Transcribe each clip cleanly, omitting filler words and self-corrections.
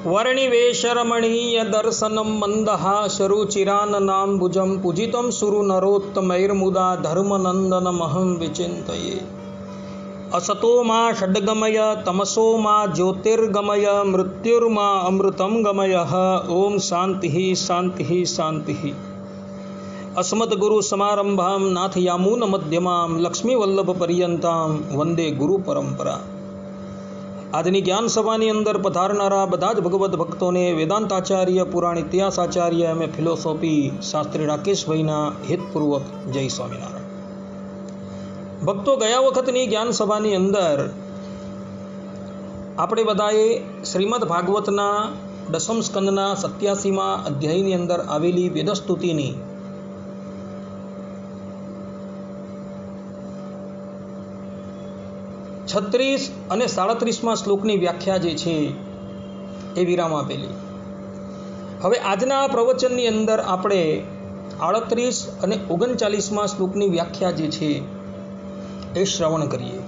वर्णिवेशरमणीय दर्शनं मन्दहासरुचिराननाम्बुजं पूजितं सुरनरोत्तमैर्मुदा धर्मनन्दनमहं विचिन्तये। असतो मा षड्गमय तमसो मा ज्योतिर्गमय मृत्युर्मा अमृतं गमयः। ओम शांति शांति शांति। अस्मद्गुरुसमारम्भां नाथयामुनमध्यमां लक्ष्मीवल्लभपर्यन्तां वंदे गुरु परंपरा। આજની જ્ઞાન સભાની અંદર પધારનારા બધા જ ભગવદ્ ભક્તોને વેદાંતાચાર્ય પુરાણ ઇતિહાસાચાર્ય એમ.એ. ફિલોસોફી શાસ્ત્રી રાકેશભાઈના હિતપૂર્વક જય સ્વામિનારાયણ। ભક્તો, ગયા વખતની જ્ઞાન સભાની અંદર આપણે બધાએ શ્રીમદ ભાગવતના દશમ સ્કંદના 87મા અધ્યાયની અંદર આવેલી વેદસ્તુતિની 36 અને 37મા શ્લોકની વ્યાખ્યા જે છે એ વિરામ આપેલી। હવે આજના પ્રવચનની અંદર આપણે 38 અને 39મા શ્લોકની વ્યાખ્યા જે છે એ શ્રવણ કરીએ।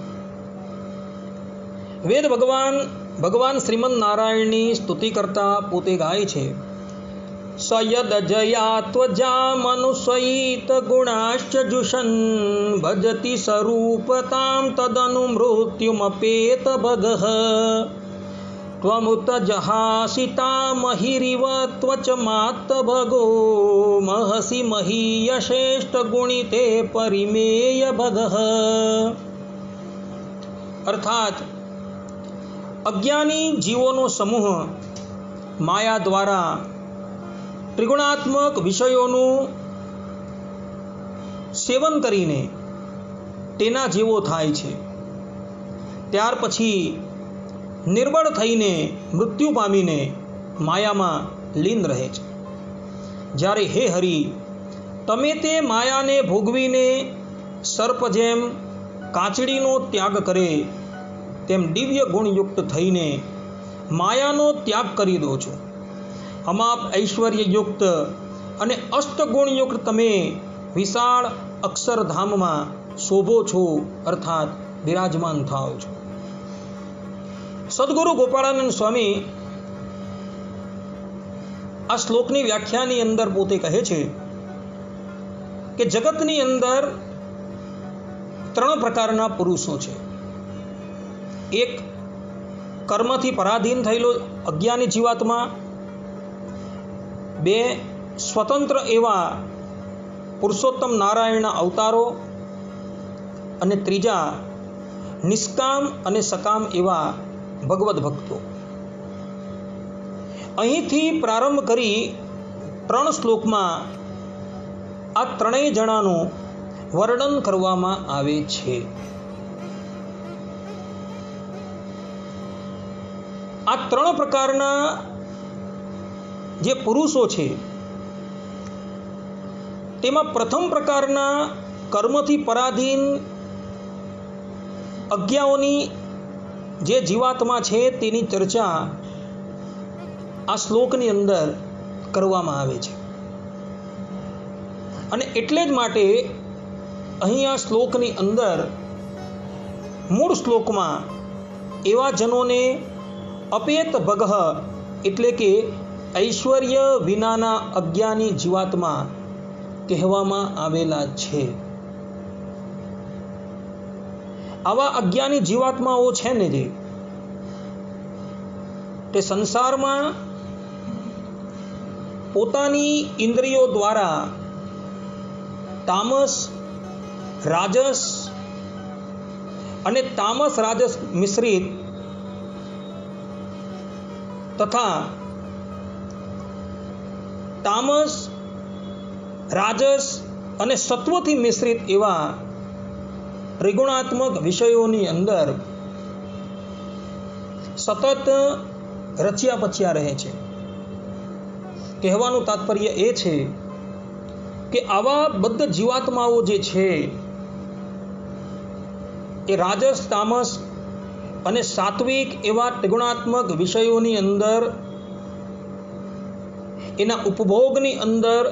વેદ ભગવાન શ્રીમદ નારાયણની સ્તુતિ કરતા પોતે ગાય છે, સયદ જયાત્વજા મનુષ્યિત ગુણાશ્ચ જુષન ભજતિ સ્વરૂપતામ તદનુ મૃત્યુમપેત ભગઃ ત્વમુત જહાસિતા મહિરિવ ત્વચ માત ભગો મહસી મહીયશ્રેષ્ઠ ગુણિતે પરિમેય ભગઃ। અર્થાત અજ્ઞાની જીવોનો સમૂહ માયા દ્વારા ત્રિગુણાત્મક વિષયોનું સેવન કરીને તેના જેવો થાય છે, ત્યાર પછી નિર્બળ થઈને મૃત્યુ પામીને માયામાં લીન રહે છે। જ્યારે હે હરિ, તમે તે માયાને ભોગવીને સર્પ જેમ કાચડીનો ત્યાગ કરે તેમ દિવ્ય ગુણયુક્ત થઈને માયાનો ત્યાગ કરી દો છો। અમાપ ઐશ્વર્યયુક્ત અને અષ્ટગુણયુક્ત તમે વિશાળ અક્ષરધામમાં શોભો છો, અર્થાત બિરાજમાન થાઓ છો। સદગુરુ ગોપાળાનંદ સ્વામી આ શ્લોકની વ્યાખ્યાની અંદર પોતે કહે છે કે જગતની અંદર 3 પ્રકારના પુરુષો છે। એક કર્મથી પરાધીન થયેલો અજ્ઞાની જીવાત્મા, 2 સ્વતંત્ર એવા પુરુષોત્તમ નારાયણના અવતારો, અને 3 નિષ્કામ અને સકામ એવા ભગવદ્ ભક્તો। અહીંથી પ્રારંભ કરી 3 શ્લોકમાં આ 3 જણાનું વર્ણન કરવામાં આવે છે। આ 3 પ્રકારના જે પુરુષો છે તેમાં પ્રથમ પ્રકારના કર્મથી પરાધીન અજ્ઞાઓની જે જીવાત્મા છે તેની ચર્ચા આ શ્લોકની અંદર કરવામાં આવે છે, અને એટલે જ માટે અહીં આ શ્લોકની અંદર મૂળ શ્લોકમાં એવા જનોને અપેત ભગઃ એટલે કે ઐશ્વર્ય વિનાના અજ્ઞાની જીવાત્મા કહેવામાં આવેલા છે। આવા અજ્ઞાની જીવાત્માઓ છે ને જે તે સંસારમાં પોતાની ઇન્દ્રિયો દ્વારા તામસ, રાજસ અને તામસ રાજસ મિશ્રિત તથા તામસ, રાજસ અને સત્વથી મિશ્રિત એવા ત્રિગુણાત્મક વિષયોની અંદર સતત રચ્યા પચ્યા રહે છે। કહેવાનું તાત્પર્ય એ છે કે આવા બદ્ધ જીવાત્માઓ જે છે એ રાજસ, તામસ અને સાત્વિક એવા ત્રિગુણાત્મક વિષયોની અંદર એના ઉપભોગની અંદર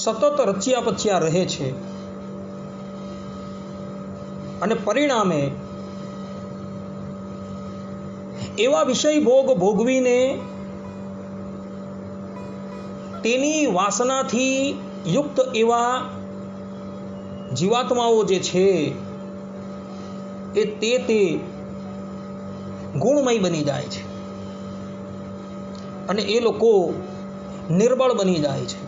સતત રચ્યા પચ્યા રહે છે, અને પરિણામે એવા વિષય ભોગ ભોગવીને તેની વાસનાથી યુક્ત એવા જીવાત્માઓ જે છે એ તે ગુણમય બની જાય છે અને એ લોકો નિર્બળ બની જાય છે.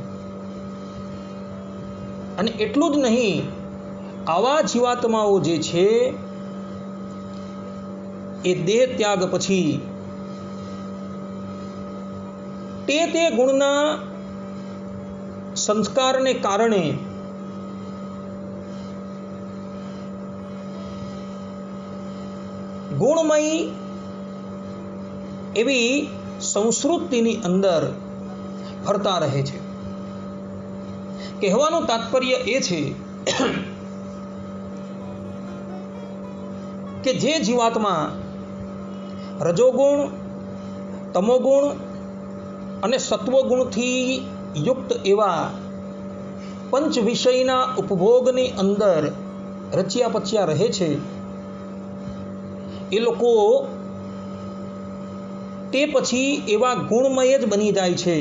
અને એટલું જ નહીં, આવા જીવાત્માઓ જે છે એ દેહ ત્યાગ પછી તે ગુણના સંસ્કારને કારણે ગુણમય એવી સંસ્કૃતિની અંદર ફરતા રહે છે. કહેવાનું તાત્પર્ય એ છે કે જે જીવાત્મા રજોગુણ, તમોગુણ અને સત્વગુણથી યુક્ત એવા પંચ વિષયના ઉપભોગની અંદર રચ્યા પચ્યા રહે છે, એ લોકો તે પછી એવા ગુણમય જ બની જાય છે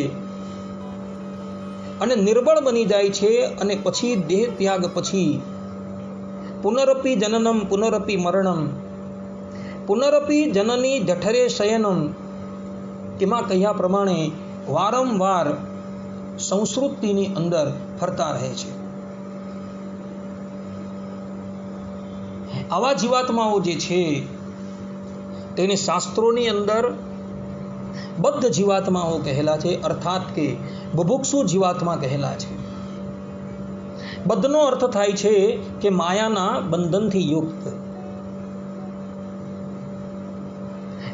અને નિર્બળ બની જાય છે. અને પછી દેહ ત્યાગ પછી પુનરપી જનનમ પુનરપી મરણમ પુનરપી જનની જઠરે શયનમ એમાં કહ્યા પ્રમાણે વારંવાર સંસ્કૃતિની અંદર ફરતા રહે છે. આવા જીવાત્માઓ જે છે તેને શાસ્ત્રોની અંદર બદ્ધ જીવાત્માઓ કહેલા છે, અર્થાત કે બુભુક્ષુ જીવાત્મા કહેલા છે. બદ્ધનો અર્થ થાય છે કે માયાના બંધનથી યુક્ત.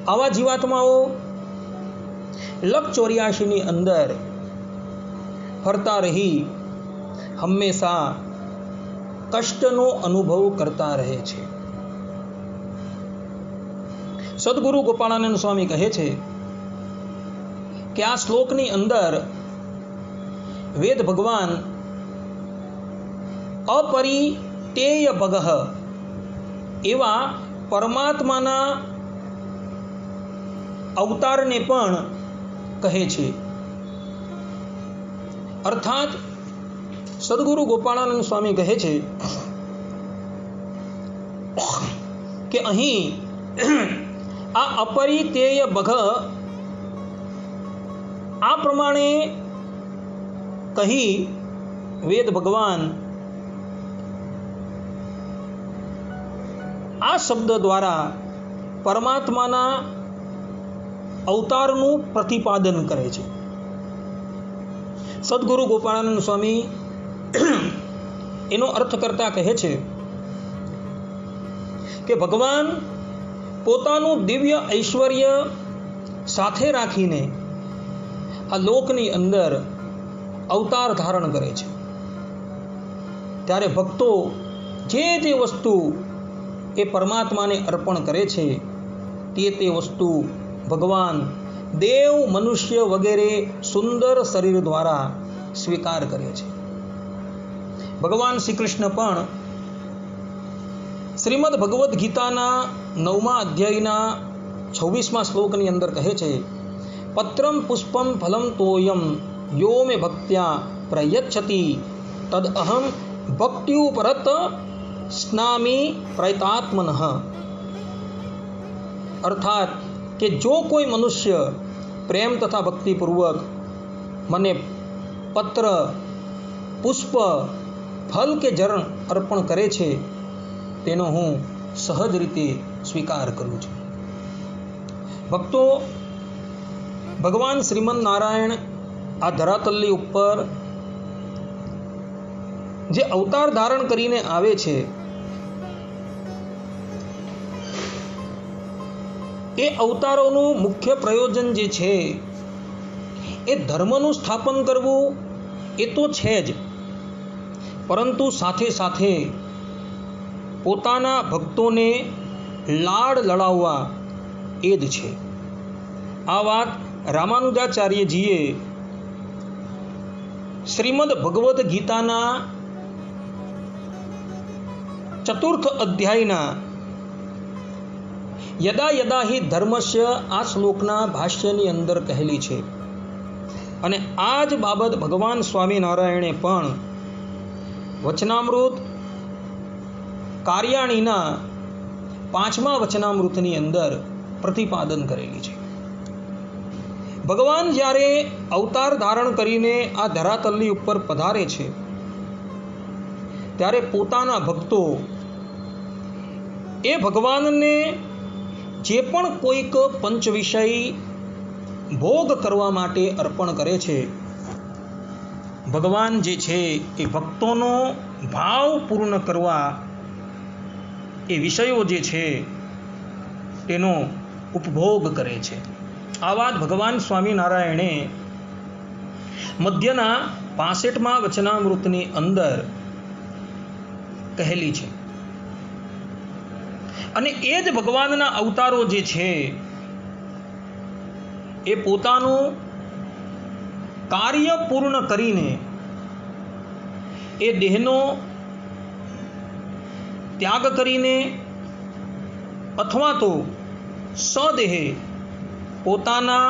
આવા જીવાત્માઓ લક 84ની અંદર ફરતા રહી હંમેશા કષ્ટનો અનુભવ કરતા રહે છે. સદગુરુ ગોપાળાનંદ સ્વામી કહે છે કે આ શ્લોકની અંદર વેદ ભગવાન અપરિતેય ભગઃ એવા પરમાત્માના અવતારને પણ કહે છે. અર્થાત સદગુરુ ગોપાળાનંદ સ્વામી કહે છે કે અહીં આ અપરિતેય ભગઃ આ પ્રમાણે કહી વેદ ભગવાન આ શબ્દ દ્વારા પરમાત્માના અવતારનું પ્રતિપાદન કરે છે. સદગુરુ ગોપાળાનંદ સ્વામી એનો અર્થ કરતા કહે છે કે ભગવાન પોતાનું દિવ્ય ઐશ્વર્ય સાથે રાખીને આ લોકની અંદર અવતાર ધારણ કરે છે. ત્યારે ભક્તો જે વસ્તુ એ પરમાત્માને અર્પણ કરે છે તે વસ્તુ ભગવાન દેવ, મનુષ્ય વગેરે સુંદર શરીર દ્વારા સ્વીકાર કરે છે. ભગવાન શ્રી કૃષ્ણ પણ શ્રીમદ ભગવદ્ ગીતાના 9મા અધ્યાયના 26મા શ્લોકની અંદર કહે છે, પત્રમ પુષ્પમ ફલમ તોયમ યો મે ભક્ત્યા પ્રયચ્છતિ તદ અહમ ભક્ત્યુપરત સ્નામી પ્રયતાત્મનઃ. અર્થાત કે જો કોઈ મનુષ્ય પ્રેમ તથા ભક્તિપૂર્વક મને પત્ર, પુષ્પ, ફલ કે જળ અર્પણ કરે છે તેનો હું સહજ રીતે સ્વીકાર કરું છું. ભક્તો, ભગવાન શ્રીમદ નારાયણ આ ધરાતલની ઉપર જે અવતાર ધારણ કરીને આવે છે એ અવતારોનું મુખ્ય પ્રયોજન જે છે એ ધર્મનું સ્થાપન કરવું એ તો છે જ, પરંતુ સાથે સાથે પોતાના ભક્તોને લાડ લડાવવા એ જ છે. આ વાત રામાનુજાચાર્યજીએ શ્રીમદ ભગવદ્ ગીતાના 4th અધ્યાયના યદા યદા હિ ધર્મસ્ય આ શ્લોકના ભાષ્યની અંદર કહેલી છે. અને આ જ બાબત ભગવાન સ્વામિનારાયણે પણ વચનામૃત કાર્યાણીના 5મા વચનામૃતની અંદર પ્રતિપાદન કરેલી છે. ભગવાન જ્યારે અવતાર ધારણ કરીને આ ધરાતલની ઉપર પધારે છે ત્યારે પોતાના ભક્તો એ ભગવાનને જે પણ કોઈક પંચ વિષય ભોગ કરવા માટે અર્પણ કરે છે, ભગવાન જે છે એ ભક્તોનો ભાવ પૂર્ણ કરવા એ વિષયો જે છે તેનો ઉપભોગ કરે છે. આ વાત ભગવાન સ્વામિનારાયણે મધ્યના 65મા વચનામૃતની અંદર કહેલી છે. અને એ જ ભગવાનના અવતારો જે છે એ પોતાનું કાર્ય પૂર્ણ કરીને એ દેહનો ત્યાગ કરીને અથવા તો સદેહે પોતાના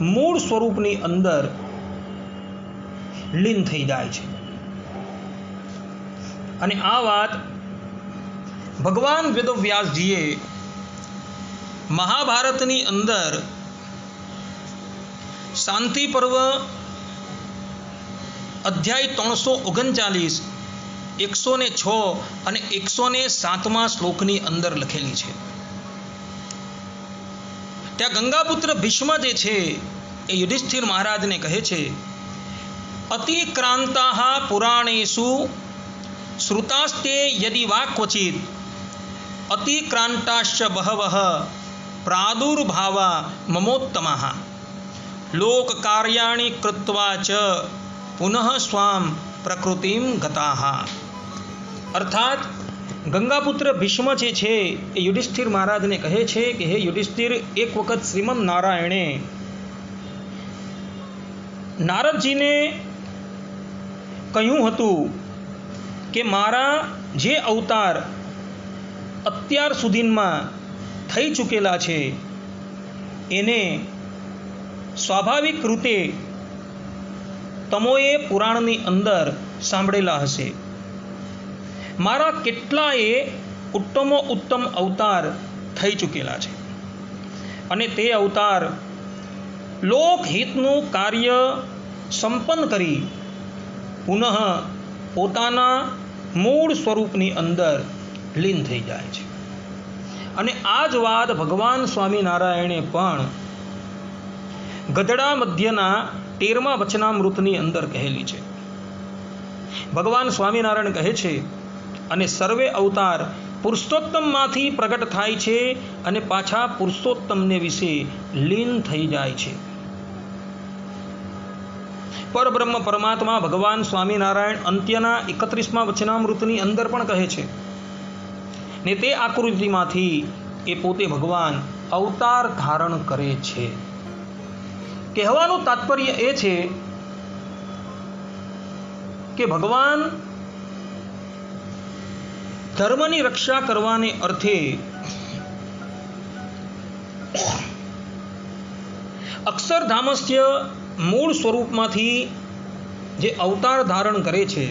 મૂળ સ્વરૂપની અંદર લીન થઈ જાય છે. અને આ વાત ભગવાન વેદવ્યાસજીએ મહાભારતની અંદર શાંતિ પર્વ અધ્યાય 339, 106 અને 107મા શ્લોકની અંદર લખેલી છે. ત્યાં ગંગાપુત્ર ભીષ્મ જે છે એ યુધિષ્ઠિર મહારાજને કહે છે, અતિક્રાંતાઃ પુરાણેષુ શ્રુતાસ્તે યદિ વા ક્વચિત અતિક્રાંતાશ્ચ બહવઃ પ્રાદુર્ભાવા મમોત્તમઃ લોક કાર્યાણિ કૃત્વા ચ પુનઃ સ્વામ પ્રકૃતિમ ગતાઃ. અર્થાત ગંગાપુત્ર ભીષ્મ જે છે એ યુધિષ્ઠિર મહારાજને કહે છે કે હે યુધિષ્ઠિર, એક વખત શ્રીમદ નારાયણે નારદજીને કહ્યું હતું કે મારા જે અવતાર અત્યાર સુધીમાં થઈ ચૂકેલા છે એને સ્વાભાવિક રીતે તમોએ પુરાણની અંદર સાંભળેલા હશે. મારા કેટલાય ઉત્તમો ઉત્તમ અવતાર થઈ ચૂકેલા છે અને તે અવતાર લોકહિતનું કાર્ય સંપન્ન કરી પુનઃ પોતાના મૂળ સ્વરૂપની અંદર લીન થઈ જાય છે. અને આ જ વાત ભગવાન સ્વામિનારાયણે પણ ગધડા મધ્યના 13મા વચનામૃતની અંદર કહેલી છે. ભગવાન સ્વામિનારાયણ કહે છે, અને સર્વે અવતાર પુરુષોત્તમમાંથી પ્રગટ થાય છે અને પાછા પુરુષોત્તમને વિશે લીન થઈ જાય છે. પરબ્રહ્મ પરમાત્મા ભગવાન સ્વામિનારાયણ અંત્યના 31મા વચનામૃતની અંદર પણ કહે છે ને તે આકૃતિમાંથી એ પોતે ભગવાન અવતાર ધારણ કરે છે. કહેવાનું તાત્પર્ય એ છે કે ભગવાન ધર્મની રક્ષા કરવાને અર્થે અક્ષરધામસ્ય મૂળ સ્વરૂપમાંથી જે અવતાર ધારણ કરે છે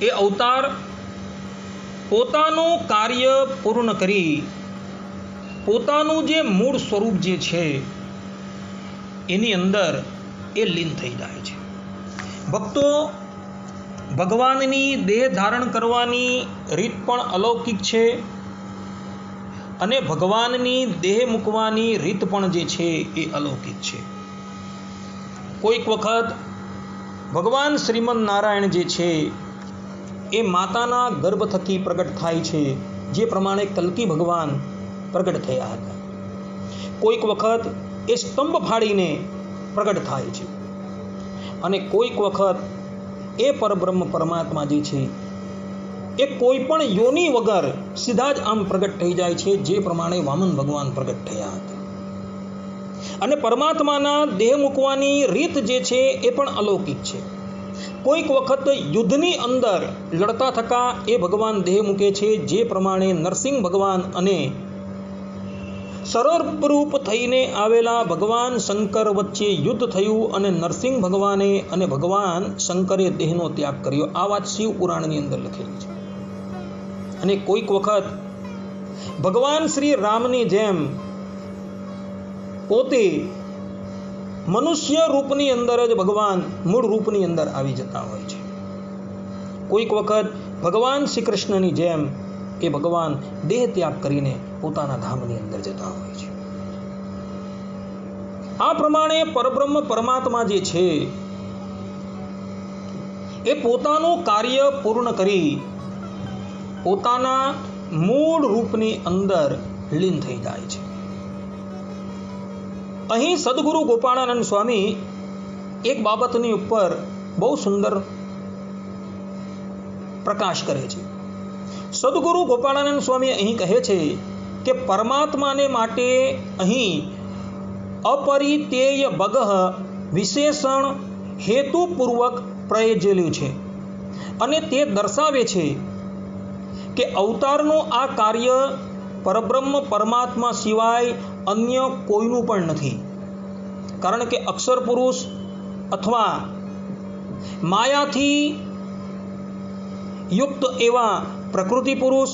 એ અવતાર પોતાનું કાર્ય પૂર્ણ કરી પોતાનું જે મૂળ સ્વરૂપ જે છે એની અંદર એ લીન થઈ જાય છે. ભક્તો, ભગવાનની દેહ ધારણ કરવાની રીત પણ અલૌકિક છે અને ભગવાનની દેહ મૂકવાની રીત પણ જે છે એ અલૌકિક છે. કોઈક વખત ભગવાન શ્રીમદ નારાયણ જે છે એ માતાના ગર્ભ થકી પ્રગટ થાય છે, જે પ્રમાણે કલ્કી ભગવાન પ્રગટ થયા હતા. કોઈક વખત એ સ્તંભ ફાડીને પ્રગટ થાય છે અને કોઈક વખત એ પરબ્રહ્મ પરમાત્મા જે છે એ કોઈ પણ યોની વગર સીધા જ આમ પ્રગટ થઈ જાય છે, જે પ્રમાણે વામન ભગવાન પ્રગટ થયા હતા. અને પરમાત્માના દેહ મૂકવાની રીત જે છે એ પણ અલૌકિક છે. કોઈક વખત યુદ્ધની અંદર લડતા થકા એ ભગવાન દેહ મૂકે છે, જે પ્રમાણે નરસિંહ ભગવાન અને સર્વરૂપ થઈને આવેલા ભગવાન શંકર વચ્ચે યુદ્ધ થયું અને નરસિંહ ભગવાને અને ભગવાન શંકરે દેહનો ત્યાગ કર્યો. આ વાત શિવ પુરાણની અંદર લખેલી છે. અને કોઈક વખત ભગવાન શ્રી રામની જેમ પોતે મનુષ્ય રૂપની અંદર જ ભગવાન મૂળ રૂપની અંદર આવી જતા હોય છે. કોઈક વખત ભગવાન શ્રી કૃષ્ણની જેમ એ ભગવાન દેહ ત્યાગ કરીને પોતાના ધામની અંદર જતા હોય છે. આ પ્રમાણે પરબ્રહ્મ પરમાત્મા જે છે એ પોતાનું કાર્ય પૂર્ણ કરી પોતાના મૂળ રૂપની અંદર લીન થઈ જાય છે. અહીં સદગુરુ ગોપાળાનંદ સ્વામી એક બાબતની ઉપર બહુ સુંદર પ્રકાશ કરે છે. સદગુરુ ગોપાળાનંદ સ્વામી અહીં કહે છે કે પરમાત્માને માટે અહીં અપરિતેય બગહ વિશેષણ હેતુપૂર્વક પ્રયોજેલું છે અને તે દર્શાવે છે કે અવતારનું આ કાર્ય પરબ્રહ્મ પરમાત્મા સિવાય અન્ય કોઈનું પણ નથી. કારણ કે અક્ષર પુરુષ અથવા માયાથી યુક્ત એવા પ્રકૃતિ પુરુષ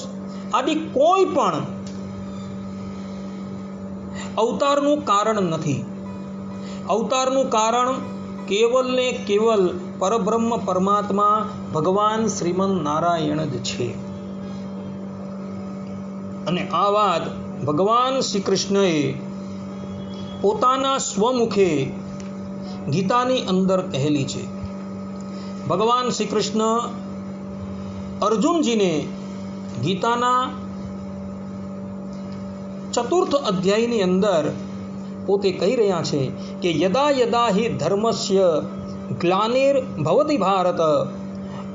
આદિ કોઈ પણ અવતારનું કારણ નથી. અવતારનું કારણ કેવલ ને કેવલ પરબ્રહ્મ પરમાત્મા ભગવાન શ્રીમન નારાયણ જ છે. અને આ વાત ભગવાન શ્રી કૃષ્ણએ પોતાના સ્વમુખે ગીતાની અંદર કહેલી છે. ભગવાન શ્રી કૃષ્ણ અર્જુનજીને ગીતાના 4th અધ્યાયની અંદર પોતે કહી રહ્યા છે કે યદા યદા હિ ધર્મસ્ય ગ્લાનિર ભવતિ ભારત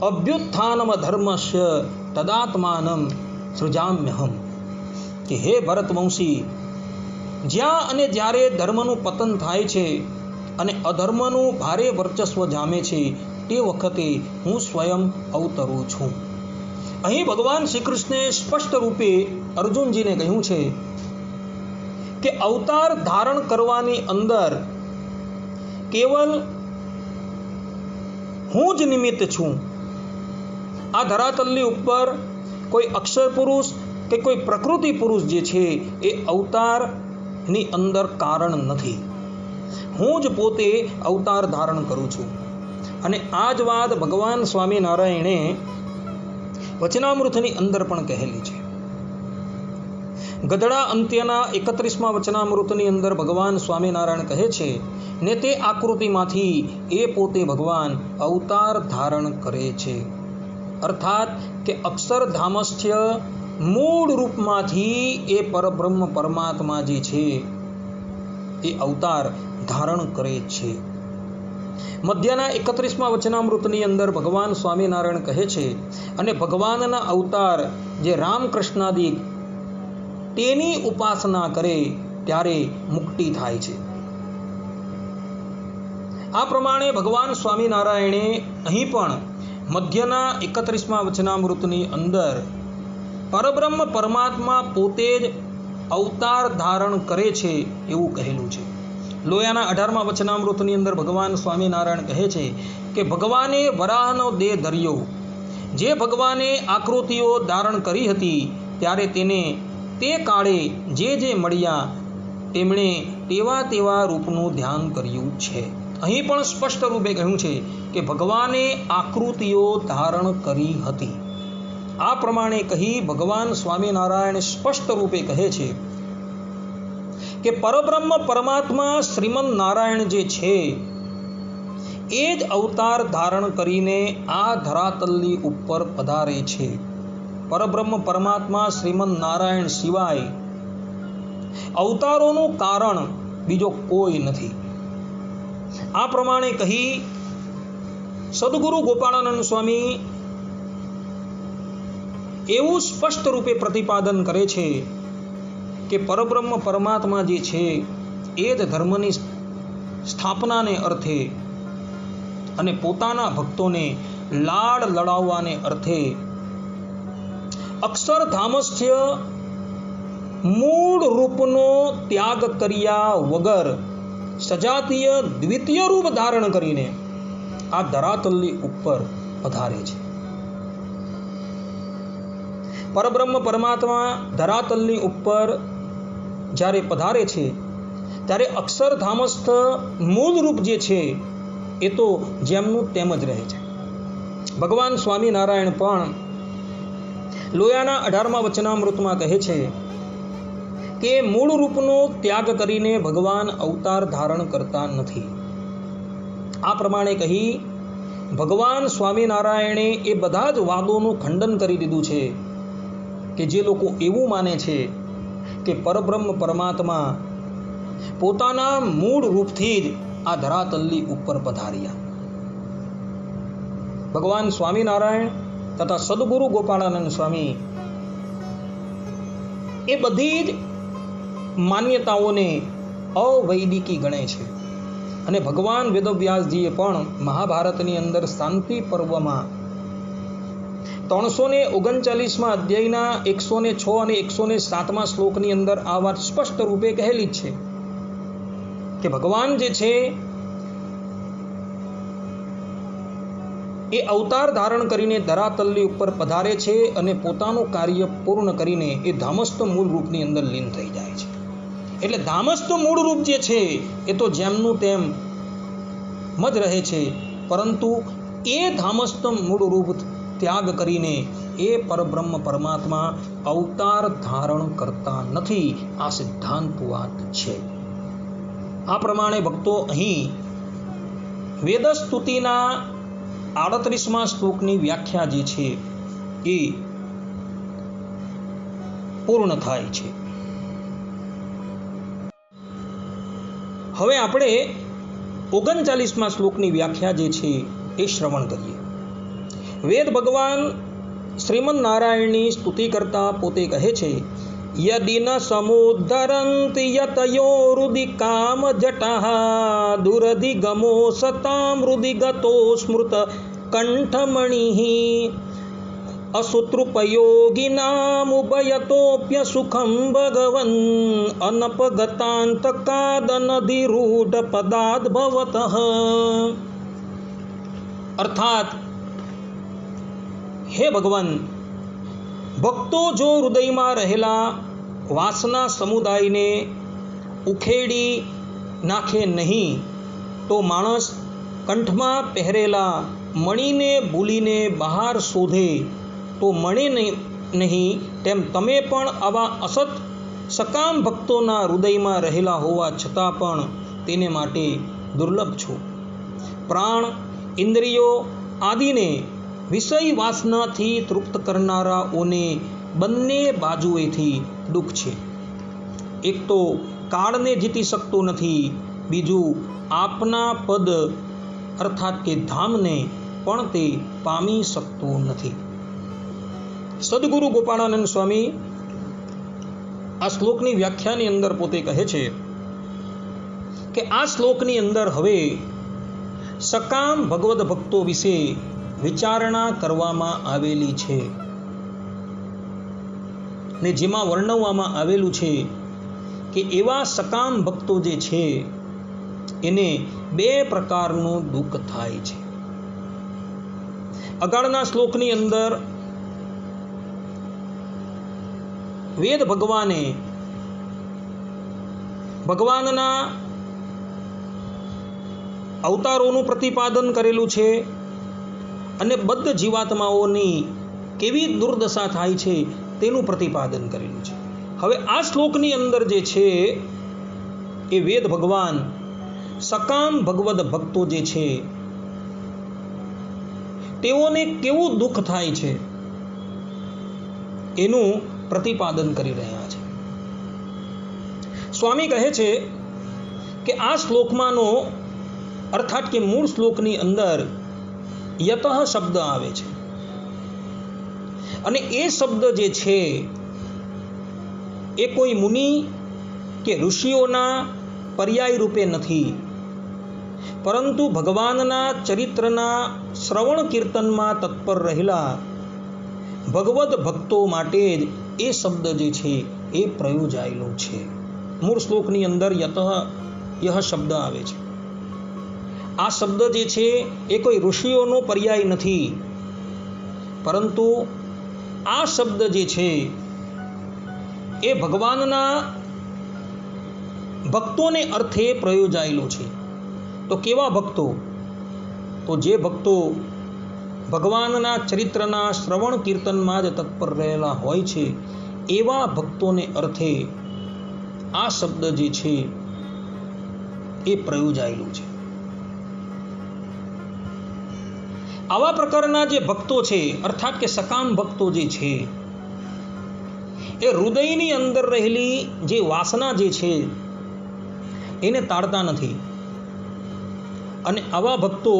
અભ્યુત્થાનમ ધર્મસ્ય તદાત્માનમ સૃજામ્યહમ. કે હે ભરતવંશી, જ્યાં અને જ્યારે ધર્મનું પતન થાય છે અને અધર્મનું ભારે વર્ચસ્વ જામે છે તે વખતે હું સ્વયં અવતરું છું. અહીં ભગવાન શ્રી કૃષ્ણે સ્પષ્ટ રૂપે અર્જુનજીને કહ્યું છે કે અવતાર ધારણ કરવાની અંદર કેવલ હું જ નિમિત્ત છું. આ ધરાતલની ઉપર કોઈ અક્ષર પુરુષ કે કોઈ પ્રકૃતિ પુરુષ જે છે એ અવતારની અંદર કારણ નથી. હું જ પોતે અવતાર ધારણ કરું છું. અને આ જ વાત ભગવાન સ્વામિનારાયણે વચનામૃતની અંદર પણ કહેલી છે. ગધડા અંત્યના 31મા વચનામૃતની અંદર ભગવાન સ્વામિનારાયણ કહે છે ને તે આકૃતિમાંથી એ પોતે ભગવાન અવતાર ધારણ કરે છે. અર્થાત કે અક્ષરધામસ્થ્ય મૂળ રૂપમાંથી એ પરબ્રહ્મ પરમાત્મા જે છે એ અવતાર ધારણ કરે છે. મધ્યના 31મા વચનામૃતની અંદર ભગવાન સ્વામિનારાયણ કહે છે અને ભગવાનના અવતાર જે રામકૃષ્ણાદિ તેની ઉપાસના કરે ત્યારે મુક્તિ થાય છે. આ પ્રમાણે ભગવાન સ્વામિનારાયણે અહીં પણ મધ્યના 31મા વચનામૃતની અંદર પરબ્રહ્મ પરમાત્મા પોતે જ અવતાર ધારણ કરે છે એવું કહેલું છે. લોયાના 18મા વચનામૃતની અંદર ભગવાન સ્વામિનારાયણ કહે છે કે ભગવાને વરાહનો દેહ ધર્યો. જે ભગવાને આકૃતિઓ ધારણ કરી હતી ત્યારે તેને તે કાળે જે મળ્યા તેમણે તેવા રૂપનું ધ્યાન કર્યું છે. અહીં પણ સ્પષ્ટ રૂપે કહ્યું છે કે ભગવાને આકૃતિઓ ધારણ કરી હતી. આ પ્રમાણે કહી ભગવાન સ્વામિનારાયણ સ્પષ્ટ રૂપે કહે છે કે પરબ્રહ્મ પરમાત્મા શ્રીમન નારાયણ જે છે એ જ અવતાર ધારણ કરીને આ ધરાતલની ઉપર પધારે છે. પરબ્રહ્મ પરમાત્મા શ્રીમન નારાયણ સિવાય અવતારોનું કારણ બીજો કોઈ નથી. આ પ્રમાણે કહી સદગુરુ ગોપાળાનંદ સ્વામી એવું સ્પષ્ટ રૂપે પ્રતિપાદન કરે છે કે પરબ્રહ્મ પરમાત્મા જે છે એ જ ધર્મની સ્થાપનાને અર્થે અને પોતાના ભક્તોને લાડ લડાવવાને અર્થે અક્ષરધામસ્થ્ય મૂળ રૂપનો ત્યાગ કર્યા વગર સજાતીય દ્વિતીય રૂપ ધારણ કરીને આ ધરાતલની ઉપર પધારે છે. પરબ્રહ્મ પરમાત્મા ધરાતલની ઉપર જ્યારે પધારે છે ત્યારે અક્ષરધામસ્થ મૂળ રૂપ જે છે એ તો જેમનું તેમ જ રહે છે. ભગવાન સ્વામિનારાયણ પણ લોયાના 18મા વચનામૃતમાં કહે છે કે મૂળ રૂપનો ત્યાગ કરીને ભગવાન અવતાર ધારણ કરતા નથી. આ પ્રમાણે કહી ભગવાન સ્વામિનારાયણે એ બધા જ વાદોનું ખંડન કરી દીધું છે કે જે લોકો એવું માને છે કે પરબ્રહ્મ પરમાત્મા પોતાના મૂળ રૂપથી જ આ ધરાતલની ઉપર પધાર્યા. ભગવાન સ્વામિનારાયણ તથા સદગુરુ ગોપાળાનંદ સ્વામી એ બધી જ માન્યતાઓને અવૈદિકી ગણે છે. અને ભગવાન વેદવ્યાસજીએ પણ મહાભારતની અંદર શાંતિ પર્વમાં 339મા અધ્યાયના 106 અને 107મા શ્લોકની અંદર આ વાત સ્પષ્ટ રૂપે કહેલી જ છે કે ભગવાન જે છે એ અવતાર ધારણ કરીને ધરાતલની ઉપર પધારે છે અને પોતાનું કાર્ય પૂર્ણ કરીને એ ધામસ્થ મૂળ રૂપની અંદર લીન થઈ જાય છે. એટલે ધામસ્થ મૂળ રૂપ જે છે એ તો જેમનું તેમ જ રહે છે, પરંતુ એ ધામસ્થ મૂળ રૂપ ત્યાગ કરીને એ પરબ્રહ્મ પરમાત્મા અવતાર ધારણ કરતા નથી. આ સિદ્ધાંત વાત છે. આ પ્રમાણે ભક્તો અહીં વેદસ્તુતિના 38મા શ્લોકની વ્યાખ્યા જે છે એ પૂર્ણ થાય છે. હવે આપણે 39મા શ્લોકની વ્યાખ્યા જે છે એ શ્રવણ કરીએ. વેદ ભગવાન શ્રીમદ નારાયણની સ્તુતિ કરતા પોતે કહે છે, યદિ ન સમુદ્ધરંતિ યતયો હૃદિ કામ જટઃ દુરધિગમો સતામ હૃદિ ગતો સ્મૃત કંઠમણિઃ અસુતૃપયોગિનામુભયતોપ્ય સુખમ ભગવન અનપગતાંતકાદનધિરૂઢ પદાદ ભવતઃ. અર્થાત, હે ભગવાન, ભક્તો જો હૃદયમાં રહેલા વાસના સમુદાયને ઉખેડી નાખે નહીં તો માણસ કંઠમાં પહેરેલા મણીને ભૂલીને બહાર શોધે તો મળે નહીં, તેમ તમે પણ આવા અસત સકામ ભક્તોના હૃદયમાં રહેલા હોવા છતાં પણ તેને માટે દુર્લભ છો. પ્રાણ, ઇન્દ્રિયો આદિને વિષય વાસનાથી તૃપ્ત કરનારાઓને બંને બાજુએથી દુઃખ છે. એક તો કાળને જીતી શકતો નથી, બીજું આપના પદ અર્થાત કે ધામને પણ તે પામી શકતો નથી. સદગુરુ ગોપાળાનંદ સ્વામી આ શ્લોકની વ્યાખ્યાની અંદર પોતે કહે છે કે આ શ્લોકની અંદર હવે સકામ ભગવદ ભક્તો વિશે વિચારણા કરવામાં આવેલી છે ને જેમાં વર્ણવવામાં આવેલું છે કે એવા સકામ ભક્તો જે છે એને 2 પ્રકારનું દુઃખ થાય છે. આગળના શ્લોકની અંદર વેદ ભગવાને ભગવાનના અવતારોનું પ્રતિપાદન કરેલું છે અને બદ્ધ જીવાત્માઓની કેવી દુર્દશા થાય છે તેનું પ્રતિપાદન કરેલું છે. હવે આ શ્લોકની અંદર જે છે એ વેદ ભગવાન સકામ ભગવદ ભક્તો જે છે તેઓને કેવું દુઃખ થાય છે એનું પ્રતિપાદન કરી રહ્યા છે. સ્વામી કહે છે કે આ શ્લોકમાંનો અર્થાત કે મૂળ શ્લોકની અંદર યતઃ શબ્દ આવે છે અને એ શબ્દ જે છે એ કોઈ મુનિ કે ઋષિઓના પર્યાય રૂપે નથી, પરંતુ ભગવાનના ચરિત્રના શ્રવણ કીર્તનમાં તત્પર રહેલા ભગવદ ભક્તો માટે જ એ શબ્દ જે છે એ પ્રયોજાયેલો છે. મૂળ શ્લોકની અંદર યતઃ યહ શબ્દ આવે છે. આ શબ્દ જે છે એ કોઈ ઋષિઓનો પર્યાય નથી, પરંતુ આ શબ્દ જે છે એ ભગવાનના ભક્તોને અર્થે પ્રયોજાયેલો છે. તો કેવા ભક્તો? તો જે ભક્તો ભગવાનના ચરિત્રના શ્રવણ કીર્તનમાં જ તત્પર રહેલા હોય છે, એવા ભક્તોને અર્થે આ શબ્દ જે છે એ પ્રયોજાયેલું છે. આવા પ્રકારના જે ભક્તો છે, અર્થાત કે સકામ ભક્તો જે છે, એ હૃદયની અંદર રહેલી જે વાસના જે છે એને તાળતા નથી. અને આવા ભક્તો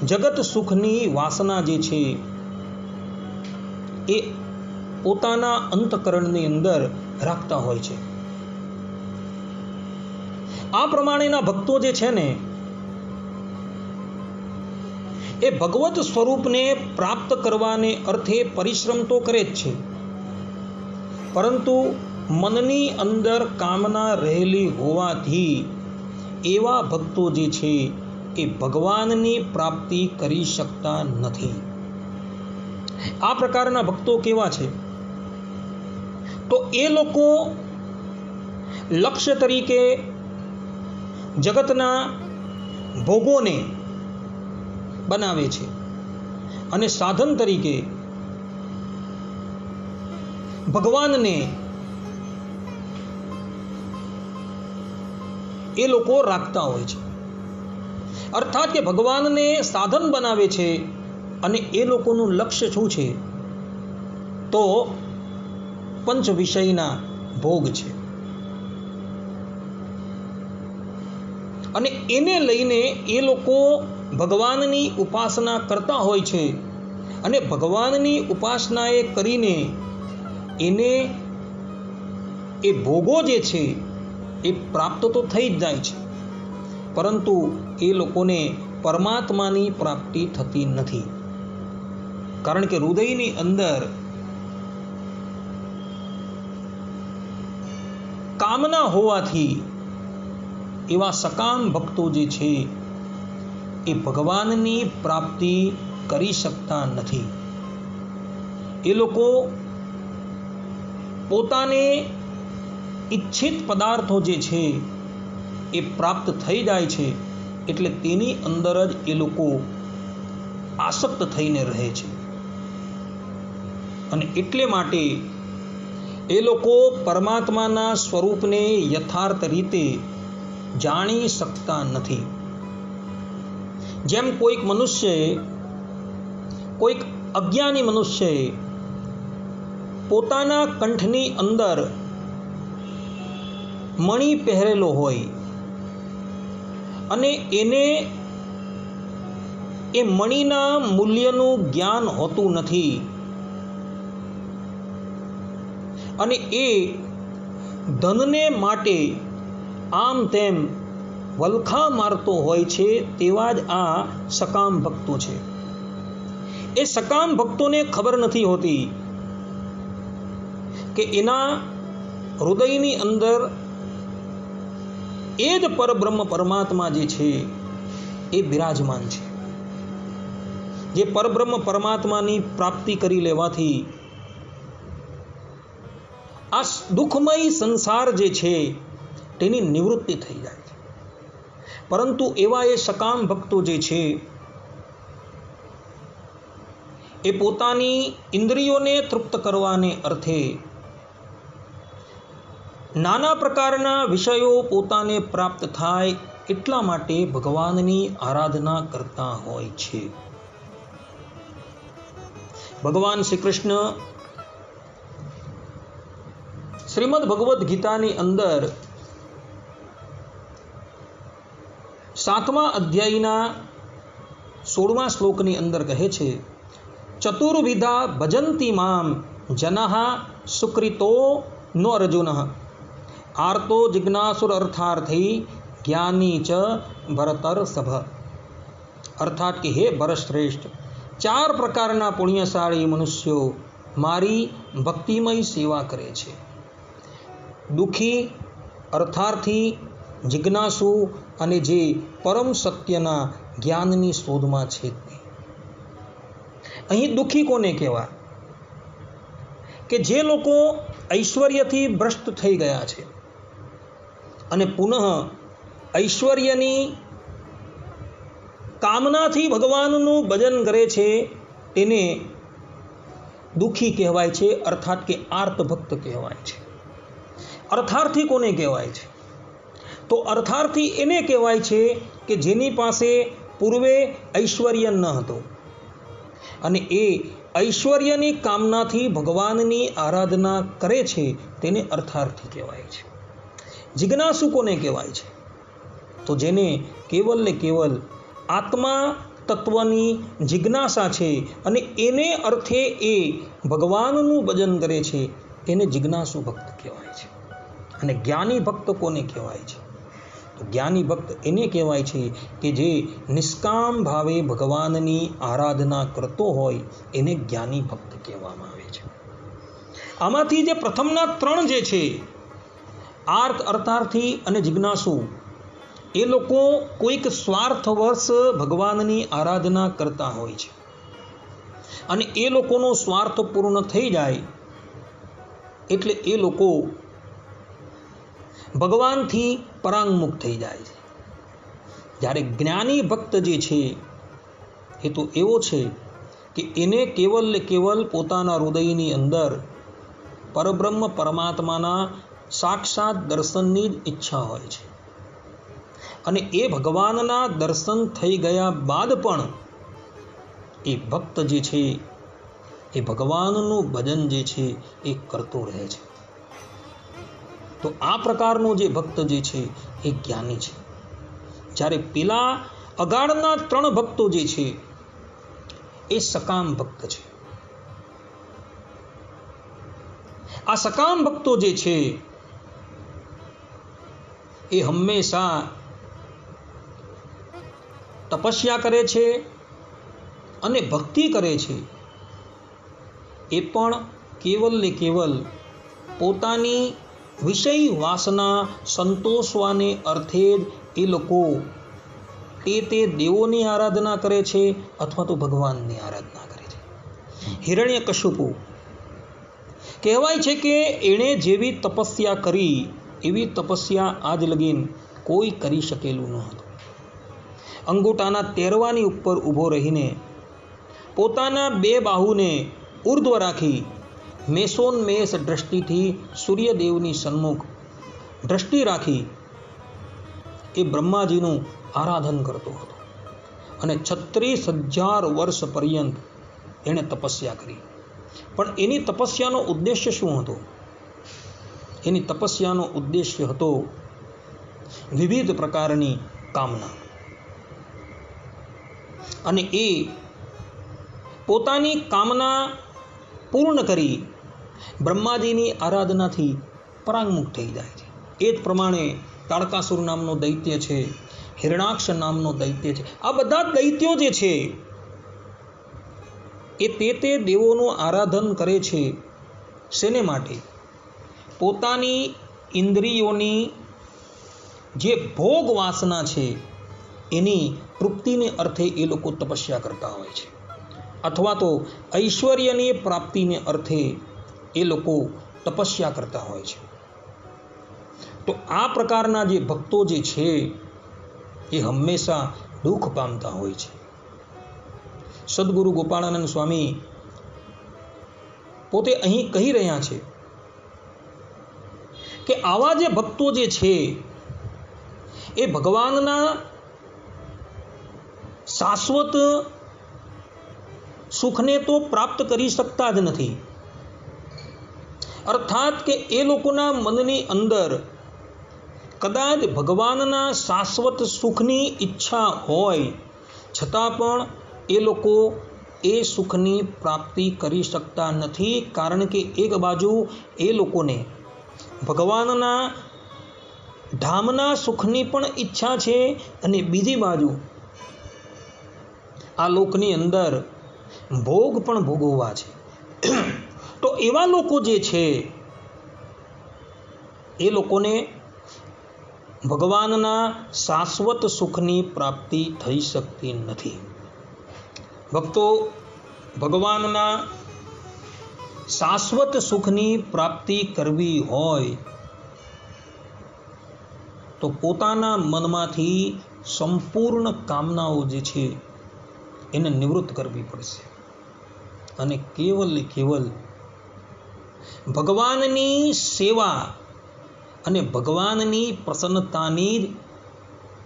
જગત સુખની વાસના જે છે એ પોતાના અંતકરણની અંદર રાખતા હોય છે. આ પ્રમાણેના ભક્તો જે છે ને, એ ભગવત સ્વરૂપને પ્રાપ્ત કરવાને અર્થે પરિશ્રમ તો કરે જ છે, પરંતુ મનની અંદર કામના રહેલી હોવાથી એવા ભક્તો જે છે એ ભગવાનની પ્રાપ્તિ કરી શકતા નથી. આ પ્રકારના ભક્તો કેવા છે? તો એ લોકો લક્ષ્ય તરીકે જગતના ભોગોને બનાવે છે અને સાધન તરીકે ભગવાનને એ લોકો રાખતા હોય છે. અર્થાત કે ભગવાનને સાધન બનાવે છે અને એ લોકોનું લક્ષ્ય શું છે? તો પંચ વિષયના ભોગ છે. અને એને લઈને એ લોકો ભગવાનની ઉપાસના કરતા હોય છે અને ભગવાનની ઉપાસનાએ કરીને એને એ ભોગો જે છે એ પ્રાપ્ત તો થઈ જ જાય છે, પરંતુ એ લોકોને પરમાત્માની પ્રાપ્તિ થતી નથી. કારણ કે હૃદયની અંદર કામના હોવાથી એવા સકામ ભક્તો જે છે એ ભગવાનની પ્રાપ્તિ કરી શકતા નથી. એ લોકો પોતાને ઈચ્છિત પદાર્થો જે છે એ પ્રાપ્ત થઈ જાય છે એટલે તેની અંદર જ એ લોકો આસક્ત થઈને રહે છે. અને એટલે માટે એ લોકો પરમાત્માના સ્વરૂપને યથાર્થ રીતે જાણી શકતા નથી. જેમ કોઈક મનુષ્યએ, કોઈક અજ્ઞાની મનુષ્યએ પોતાના કંઠની અંદર મણિ પહેરેલો હોય અને એને એ મણિના મૂલ્યનું જ્ઞાન હોતું નથી અને એ ધનને માટે આમ તેમ વલખા મારતો હોય છે, તેવા જ આ સકામ ભક્તો છે. એ સકામ ભક્તોને ખબર નથી હોતી કે એના હૃદયની અંદર એ જ પરબ્રહ્મ પરમાત્મા જે છે એ બિરાજમાન છે. જે પરબ્રહ્મ પરમાત્માની પ્રાપ્તિ કરી લેવાથી આ દુઃખમય સંસાર જે છે તેની નિવૃત્તિ થઈ જાય છે. પરંતુ એવા એ સકામ ભક્તો જે છે એ પોતાની ઇન્દ્રિયોને તૃપ્ત કરવાને અર્થે નાના પ્રકારના વિષયો પોતાને પ્રાપ્ત થાય એટલા માટે ભગવાનની આરાધના કરતા હોય છે. ભગવાન શ્રી કૃષ્ણ શ્રીમદ ભગવદ્ ગીતાની અંદર 7મા અધ્યાયના 16મા શ્લોકની અંદર કહે છે, ચતુર્વિધા ભજંતી મામ જનઃ સુકૃતો નો અર્જુન આર્તો જિજ્ઞાસુર અર્થાર્થી જ્ઞાની ચ ભરતર્ષભ. અર્થાત કે હે ભરતશ્રેષ્ઠ, 4 પ્રકારના પુણ્યશાળી મનુષ્યો મારી ભક્તિમય સેવા કરે છે. દુઃખી, અર્થાર્થી, જિજ્ઞાસુ અને જે પરમ સત્યના જ્ઞાનની શોધમાં છે. અહીં દુઃખી કોને કહેવાય? કે જે લોકો ઐશ્વર્યથી ભ્રષ્ટ થઈ ગયા છે અને પુનઃ ઐશ્વર્યની કામનાથી ભગવાનનું ભજન કરે છે, તેને દુઃખી કહેવાય છે, અર્થાત કે આર્ત ભક્ત કહેવાય છે. અર્થાર્થી કોને કહેવાય છે? તો અર્થાર્થી એને કહેવાય છે કે જેની પાસે પૂર્વે ઐશ્વર્ય ન હતું અને એ ઐશ્વર્યની કામનાથી ભગવાનની આરાધના કરે છે, તેને અર્થાર્થી કહેવાય છે. જિજ્ઞાસુ કોને કહેવાય છે? તો જેને કેવલ ને કેવલ આત્મા તત્વની જિજ્ઞાસા છે અને એને અર્થે એ ભગવાનનું ભજન કરે છે, એને જિજ્ઞાસુ ભક્ત કહેવાય છે. અને જ્ઞાની ભક્ત કોને કહેવાય છે? તો જ્ઞાની ભક્ત એને કહેવાય છે કે જે નિષ્કામ ભાવે ભગવાનની આરાધના કરતો હોય, એને જ્ઞાની ભક્ત કહેવામાં આવે છે. આમાંથી જે પ્રથમના 3 જે છે, આર્ત, અર્થાર્થી અને જિજ્ઞાસુ, એ લોકો કોઈક સ્વાર્થવશ ભગવાનની આરાધના કરતા હોય છે અને એ લોકોનો સ્વાર્થ પૂર્ણ થઈ જાય એટલે એ લોકો ભગવાનથી પરાંગમુખ થઈ જાય છે. જ્યારે જ્ઞાની ભક્ત જે છે એ તો એવો છે કે એને કેવલ ને કેવલ પોતાના હૃદયની અંદર પરબ્રહ્મ પરમાત્માના સાક્ષાત દર્શનની જ ઈચ્છા હોય છે અને એ ભગવાનના દર્શન થઈ ગયા બાદ પણ એ ભક્ત જે છે એ ભગવાનનું ભજન જે છે એ કરતો રહે છે. તો આ પ્રકારનો જે ભક્ત જે છે એ જ્ઞાની છે. જ્યારે પેલા અગાડના 3 ભક્તો જે છે એ સકામ ભક્ત છે. આ સકામ ભક્તો જે છે એ હંમેશા તપસ્યા કરે છે અને ભક્તિ કરે છે. એ પણ કેવલ ને કેવલ પોતાની વિષય વાસના સંતોષવાને અર્થે જ એ લોકો તે દેવોની આરાધના કરે છે અથવા તો ભગવાનની આરાધના કરે છે. હિરણ્યકશિપુ કહેવાય છે કે એણે જેવી તપસ્યા કરી એવી તપસ્યા આજ લગીન કોઈ કરી શકેલું ન હતું. અંગૂઠાના તેરવાની ઉપર ઊભો રહીને પોતાના 2 બાહુને ઉર્ધ્વ રાખી મેષોન્મેષ દ્રષ્ટિથી સૂર્યદેવની સન્મુખ દ્રષ્ટિ રાખી એ બ્રહ્માજીનું આરાધન કરતો હતો અને 36,000 વર્ષ પર્યંત એણે તપસ્યા કરી. પણ એની તપસ્યાનો ઉદ્દેશ્ય શું હતો? એની તપસ્યાનો ઉદ્દેશ્ય હતો વિવિધ પ્રકારની કામના. અને એ પોતાની કામના પૂર્ણ કરી બ્રહ્માજીની આરાધનાથી પરાંગમુખ થઈ જાય છે. એ જ પ્રમાણે તાડકાસુર નામનો દૈત્ય છે, હિરણાક્ષ નામનો દૈત્ય છે. આ બધા દૈત્યો જે છે એ તે દેવોનું આરાધન કરે છે. શેને માટે? પોતાની ઇન્દ્રિયોની જે ભોગ વાસના છે એની તૃપ્તિને અર્થે એ લોકો તપસ્યા કરતા હોય છે, અથવા તો ઐશ્વર્યની પ્રાપ્તિને અર્થે એ લોકો તપસ્યા કરતા હોય છે. તો આ પ્રકારના જે ભક્તો જે છે એ હંમેશા દુઃખ પામતા હોય છે. સદગુરુ ગોપાળાનંદ સ્વામી પોતે અહીં કહી રહ્યા છે કે આવા જે ભક્તો જે છે એ ભગવાનના શાશ્વત સુખને તો પ્રાપ્ત કરી શકતા જ નથી. અર્થાત કે એ લોકોના મનની અંદર કદાચ ભગવાનના શાશ્વત સુખની ઈચ્છા હોય છતાં પણ એ લોકો એ સુખની પ્રાપ્તિ કરી શકતા નથી. કારણ કે એક બાજુ એ લોકોને ભગવાનના ધામના સુખની પણ ઈચ્છા છે અને બીજી બાજુ આ લોકની અંદર ભોગ પણ ભોગવવા છે. તો એવા લોકો જે છે એ લોકોને ભગવાનના શાશ્વત સુખની પ્રાપ્તિ થઈ શકતી નથી. ભક્તો, ભગવાનના શાશ્વત સુખની પ્રાપ્તિ કરવી હોય તો પોતાના મનમાંથી સંપૂર્ણ કામનાઓ જે છે એને નિવૃત્ત કરવી પડશે અને કેવલ ને કેવલ ભગવાનની સેવા અને ભગવાનની પ્રસન્નતાની જ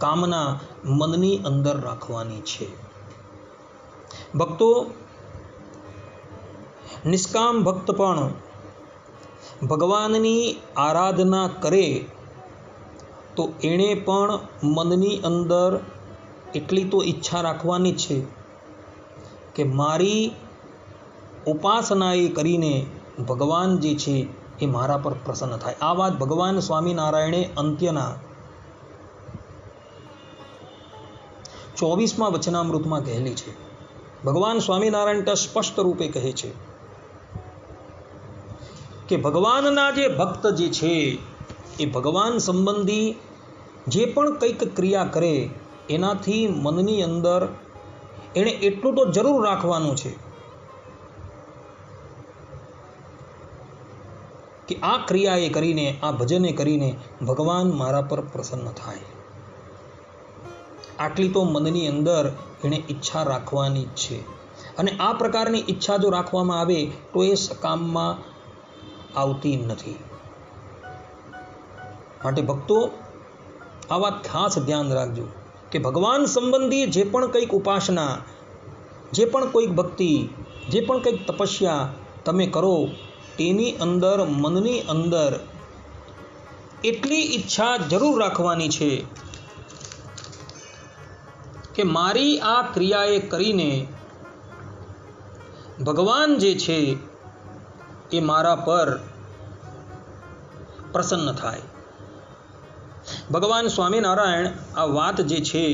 કામના મનની અંદર રાખવાની છે. ભક્તો, નિષ્કામ ભક્ત પણ ભગવાનની આરાધના કરે તો એણે પણ મનની અંદર એટલી તો ઈચ્છા રાખવાની છે કે મારી ઉપાસના એ કરીને ભગવાન જે છે એ મારા પર પ્રસન્ન થાય. આ વાત ભગવાન સ્વામિનારાયણે અંત્યના 24મા વચનામૃતમાં કહેલી છે. ભગવાન સ્વામિનારાયણ ત્યાં સ્પષ્ટ રૂપે કહે છે કે ભગવાનના જે ભક્ત જે છે એ ભગવાન સંબંધી જે પણ કંઈક ક્રિયા કરે એનાથી મનની અંદર એણે એટલું તો જરૂર રાખવાનું છે કે આ ક્રિયાએ કરીને, આ ભજને કરીને ભગવાન મારા પર પ્રસન્ન થાય. આટલી તો મનની અંદર એણે ઈચ્છા રાખવાની જ છે. અને આ પ્રકારની ઈચ્છા જો રાખવામાં આવે તો એ સકામમાં આવતી નથી. માટે ભક્તો, આ વાત ખાસ ધ્યાન રાખજો કે ભગવાન સંબંધી જે પણ કંઈક ઉપાસના, જે પણ કોઈક ભક્તિ, જે પણ કંઈક તપસ્યા તમે કરો તેની અંદર, મનની અંદર એટલી ઈચ્છા જરૂર રાખવાની છે કે મારી આ ક્રિયાએ કરીને ભગવાન જે છે એ મારા પર પ્રસન્ન થાય. ભગવાન સ્વામિનારાયણ આ વાત જે છે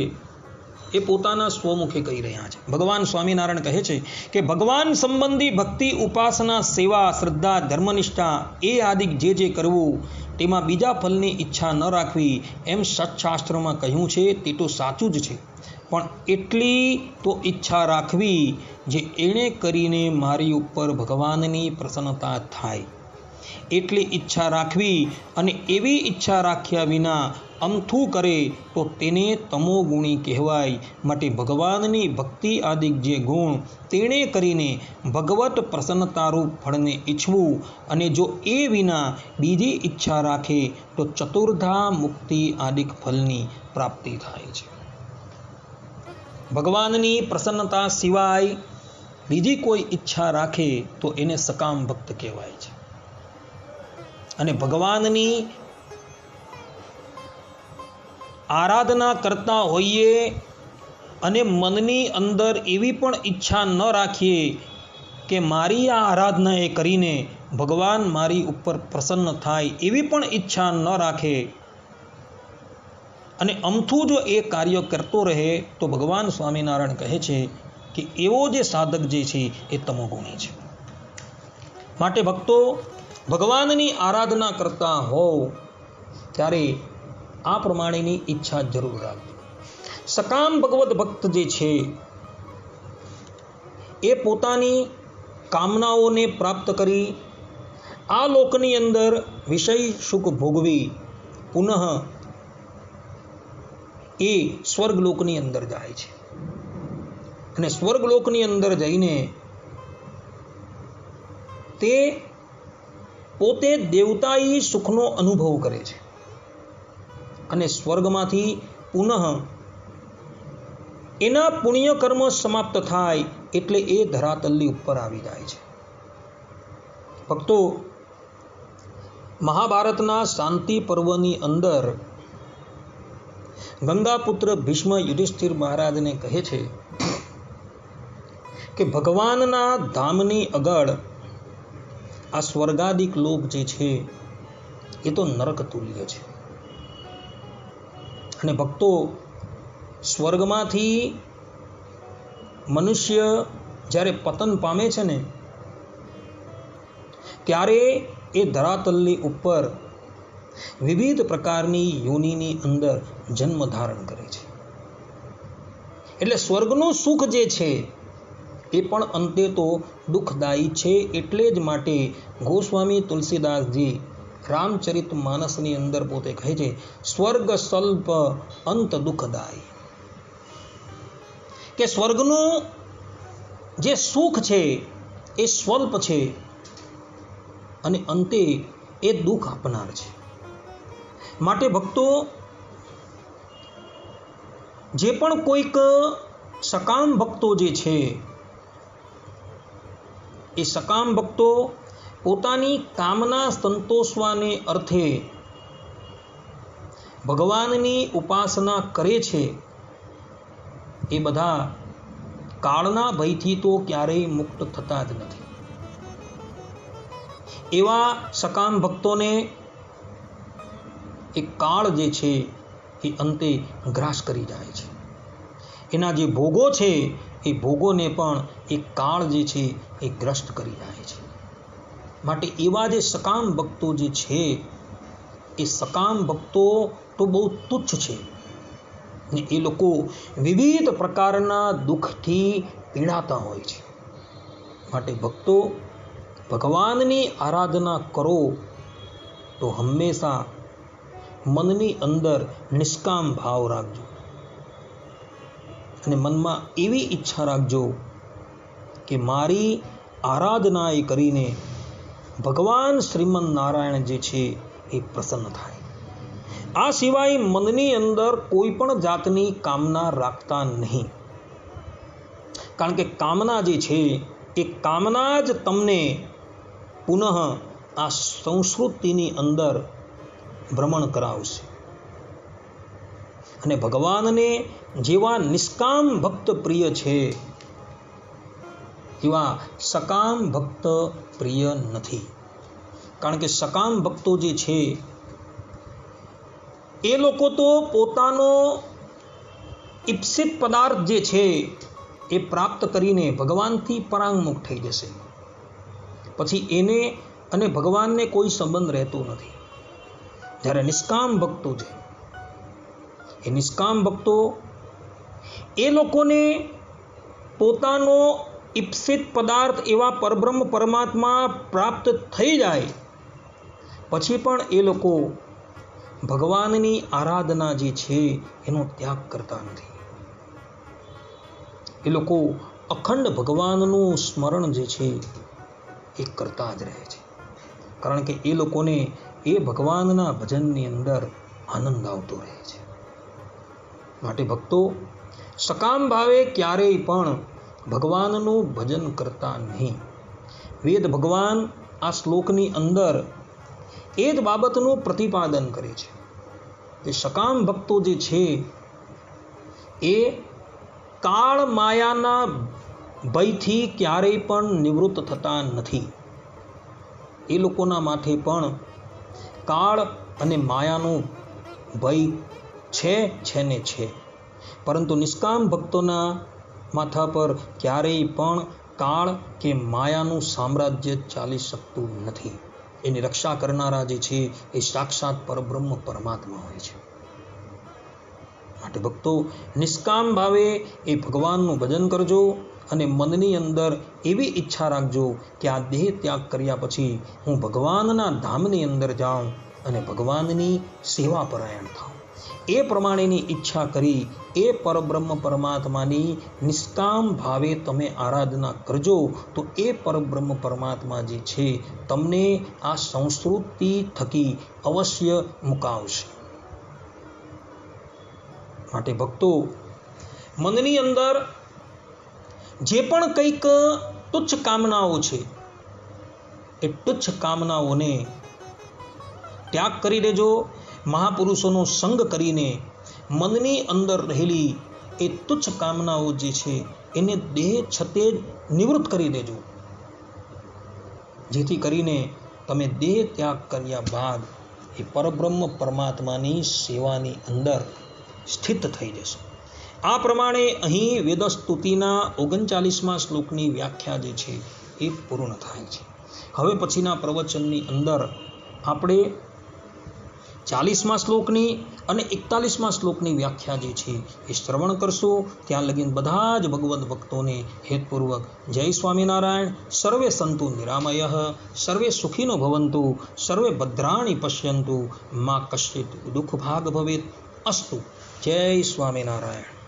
એ પોતાના સ્વમુખે કહી રહ્યા છે. ભગવાન સ્વામિનારાયણ કહે છે કે ભગવાન સંબંધી ભક્તિ, ઉપાસના, સેવા, શ્રદ્ધા, ધર્મનિષ્ઠા એ આદિ જે કરવું તેમાં બીજા ફલની ઈચ્છા ન રાખવી એમ સત્શાસ્ત્રમાં કહ્યું છે તે તો સાચું જ છે, પણ એટલી તો ઈચ્છા રાખવી જે એણે કરીને મારી ઉપર ભગવાનની પ્રસન્નતા થાય. એટલી ઈચ્છા રાખવી અને એવી ઈચ્છા રાખ્યા વિના અમથું કરે તો તેને તમોગુણી કહેવાય. માટે ભગવાનની ભક્તિ આદિ જે ગુણ તેણે કરીને ભગવત પ્રસન્નતારૂપ ફળને ઈચ્છવું અને જો એ વિના બીજી ઈચ્છા રાખે તો ચતુર્ધા મુક્તિ આદિક ફલની પ્રાપ્તિ થાય છે. ભગવાનની પ્રસન્નતા સિવાય બીજી કોઈ ઈચ્છા રાખે તો એને સકામ ભક્ત કહેવાય છે. અને ભગવાનની આરાધના કરતા હોઈએ અને મનની અંદર એવી પણ ઈચ્છા ન રાખીએ કે મારી આ આરાધના એ કરીને ભગવાન મારી ઉપર પ્રસન્ન થાય, એવી પણ ઈચ્છા ન રાખે અને અમથું જો એ કાર્ય કરતો રહે તો ભગવાન સ્વામિનારાયણ કહે છે કે એવો જે સાધક જે છે એ તમોગુણી છે. માટે ભક્તો, ભગવાનની આરાધના કરતા હોવ ત્યારે આ પ્રમાણેની ઈચ્છા જરૂર રાખજો. સકામ ભગવત ભક્ત જે છે એ પોતાની કામનાઓને પ્રાપ્ત કરી આ લોકની અંદર વિષય સુખ ભોગવી પુનઃ એ સ્વર્ગલોકની અંદર જાય છે. અને સ્વર્ગલોકની અંદર જઈને તે પોતે દેવતાઈ સુખનો અનુભવ કરે છે અને સ્વર્ગમાંથી પુનઃ એના પુણ્યકર્મ સમાપ્ત થાય એટલે એ ધરાતલની ઉપર આવી જાય છે. ભક્તો, મહાભારતના શાંતિ પર્વની અંદર ગંગાપુત્ર ભીષ્મ યુધિષ્ઠિર મહારાજને કહે છે કે ભગવાનના ધામની આગળ આ સ્વર્ગાદિક લોક જે છે એ તો નરક તુલ્ય છે. અને ભક્તો, સ્વર્ગમાંથી મનુષ્ય જ્યારે પતન પામે છે ને ત્યારે એ ધરાતલની ઉપર વિવિધ પ્રકારની યોનિની અંદર જન્મ ધારણ કરે છે. એટલે સ્વર્ગનું સુખ જે છે એ પણ અંતે તો દુઃખદાયી છે. એટલે જ માટે ગોસ્વામી તુલસીદાસજી રામચરિત માનસની અંદર પોતે કહે છે, સ્વર્ગ સ્વલ્પ અંત દુઃખદાયી, કે સ્વર્ગનું જે સુખ છે એ સ્વલ્પ છે અને અંતે એ દુઃખ આપનાર છે. માટે ભક્તો, જે પણ કોઈક સકામ ભક્તો જે છે એ સકામ ભક્તો પોતાની કામના સંતોષવાને અર્થે ભગવાનની ઉપાસના કરે છે, એ બધા કાળના ભયથી તો ક્યારેય મુક્ત થતા જ નથી. એવા સકામ ભક્તોને એ કાળ જે છે એ અંતે ગ્રાસ કરી જાય છે. એના જે ભોગો છે એ ભોગોને પણ એ કાળ જે છે એ ગ્રસ્ત કરી જાય છે. માટે એવા જે સકામ ભક્તો જે છે એ સકામ ભક્તો તો બહુ તુચ્છ છે ને એ લોકો વિવિધ પ્રકારના દુઃખથી પીડાતા હોય છે. માટે ભક્તો, ભગવાનની આરાધના કરો તો હંમેશા મનની અંદર નિષ્કામ ભાવ રાખજો અને મનમાં એવી ઈચ્છા રાખજો કે મારી આરાધના એ કરીને ભગવાન શ્રીમન નારાયણ જે છે એ પ્રસન્ન થાય. આ સિવાય મનની અંદર કોઈ પણ જાતની કામના રાખતા નહીં. કારણ કે કામના જે છે એ કામના જ તમને પુનઃ આ સંસ્કૃતિની અંદર ભ્રમણ કરાવશે. અને ભગવાનને જેવા નિષ્કામ ભક્ત પ્રિય છે એવા સકામ ભક્ત પ્રિય નથી. કારણ કે સકામ ભક્તો જે છે એ લોકો તો પોતાનો ઈપ્સિત પદાર્થ જે છે એ પ્રાપ્ત કરીને ભગવાનથી પરાંગમુખ થઈ જશે. પછી એને અને ભગવાનને કોઈ સંબંધ રહેતો નથી. જ્યારે નિષ્કામ ભક્તો છે એ નિષ્કામ ભક્તો એ લોકોને પોતાનો ઈપ્સિત પદાર્થ એવા પરબ્રહ્મ પરમાત્મા પ્રાપ્ત થઈ જાય પછી પણ એ લોકો ભગવાનની આરાધના જે છે એનો ત્યાગ કરતા નથી. એ લોકો અખંડ ભગવાનનું સ્મરણ જે છે એ કરતા જ રહે છે. કારણ કે એ લોકોને એ ભગવાનના ભજનની અંદર આનંદ આવતો રહે છે. માટે ભક્તો, સકામ ભાવે ક્યારેય પણ ભગવાનનું ભજન કરતા નહીં. વેદ ભગવાન આ શ્લોકની અંદર એ જ બાબતનું પ્રતિપાદન કરે છે કે સકામ ભક્તો જે છે એ કાળ માયાના ભયથી ક્યારેય પણ નિવૃત્ત થતા નથી. એ લોકોના માથે પણ કાળ અને માયાનો ભય છે ને છે. પરંતુ નિષ્કામ ભક્તોના માથા પર ક્યારેય પણ કાળ કે માયાનું સામ્રાજ્ય ચાલી શકતું નથી. એની રક્ષા કરનારા જે છે એ સાક્ષાત પરબ્રહ્મ પરમાત્મા હોય છે. માટે ભક્તો, નિષ્કામ ભાવે એ ભગવાનનું ભજન કરજો અને મનની અંદર એવી ઈચ્છા રાખજો કે આ દેહ ત્યાગ કર્યા પછી હું ભગવાનના ધામની અંદર જાઉં અને ભગવાનની સેવા પરાયણ થાઉં. એ પ્રમાણેની ઈચ્છા કરી એ પરબ્રહ્મ પરમાત્માની નિષ્કામ ભાવે તમે આરાધના કરજો તો એ પરબ્રહ્મ પરમાત્મા જે છે તમને આ સંસ્કૃતિ થકી અવશ્ય મુકાવશે. માટે ભક્તો, મનની અંદર જે પણ કંઈક તુચ્છ કામનાઓ છે એ તુચ્છ કામનાઓને ત્યાગ કરી દેજો. મહાપુરુષોનો સંગ કરીને મનની અંદર રહેલી એ તુચ્છ કામનાઓ જે છે એને દેહ છતે નિવૃત્ત કરી દેજો, જેથી કરીને તમે દેહ ત્યાગ કર્યા બાદ એ પરબ્રહ્મ પરમાત્માની સેવાની અંદર સ્થિત થઈ જશો. આ પ્રમાણે અહીં વેદસ્તુતિના 39મા શ્લોકની વ્યાખ્યા જે છે એ પૂર્ણ થાય છે. હવે પછીના પ્રવચનની અંદર આપણે 40મા શ્લોકની અને 41મા શ્લોકની વ્યાખ્યા જે છે એ શ્રવણ કરશું. ત્યાં લગીન બધા જ ભગવદ્ ભક્તોને હેતપૂર્વક જય સ્વામિનારાયણ. સર્વે સંતુ નિરામયઃ, સર્વે સુખીનો ભવંતુ, સર્વે ભદ્રાણી પશ્યંતુ, મા કશ્ચિત દુઃખ ભાગ ભવેત. અસ્તુ. જય સ્વામિનારાયણ.